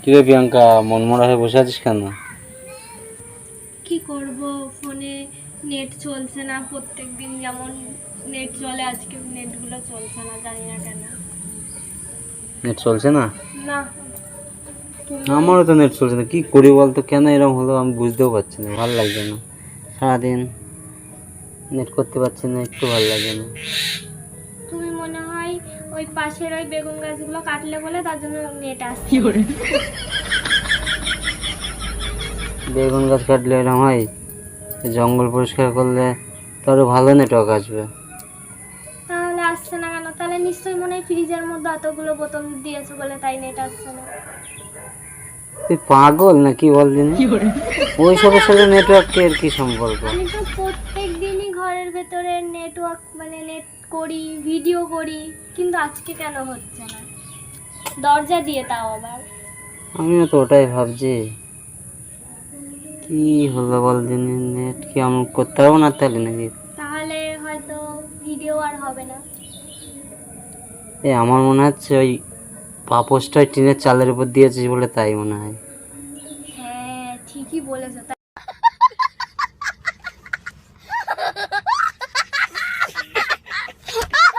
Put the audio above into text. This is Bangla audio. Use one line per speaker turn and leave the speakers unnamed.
কি রে প্রিয়াঙ্কা, মনমরা হয়ে বসে আছিস কেন?
কি করব, ফোনে নেট চলছে না। প্রত্যেকদিন যেমন নেট চলে, আজকে নেটগুলো চলছে না, জানি না কেন।
নেট চলছে না?
না।
আমারও তো নেট চলছে না, কি করি বলতো? কেন এরকম হলো আমি বুঝতেও পারছি না, ভালো লাগছে না। সারাদিন নেট করতে পারছি না, একটু ভালো লাগে না।
তুমি মনে হয় ওই পাশের ওই বেগুন গাছগুলো কাটলে বলে তার জন্য নেট আসছে।
বেগুন গাছ কাটলে এরকম হয়? জঙ্গল পরিষ্কার করলে তো আরো ভালো নেটওয়ার্ক আসবে।
তাহলে আসছে না কেন? তাহলে নিশ্চয়ই মনে হয় ফ্রিজের মধ্যে এতগুলো বোতল দিয়েছে বলে তাই নেট আসছে না।
তুই পাগল না কি বলদিন? ওই সবের সাথে নেটওয়ার্কের কি সম্পর্ক?
আমি তো প্রত্যেক দিনই ঘরের ভেতরে নেটওয়ার্ক মানে নেট করি, ভিডিও করি, কিন্তু আজকে কেন হচ্ছে না? দরজা দিয়ে তাও আবার।
আমিও তো ওটাই ভাবছি, কি হলো বলদিন? নেট কি আমি করতে পারবো না তাহলে নাকি?
তাহলে হয়তো ভিডিও আর হবে না।
আমার মনে হচ্ছে ওই পাপোশটা টিনের চালের উপর দিয়েছিস বলে তাই মনে হয়।
হ্যাঁ, ঠিকই বলেছো।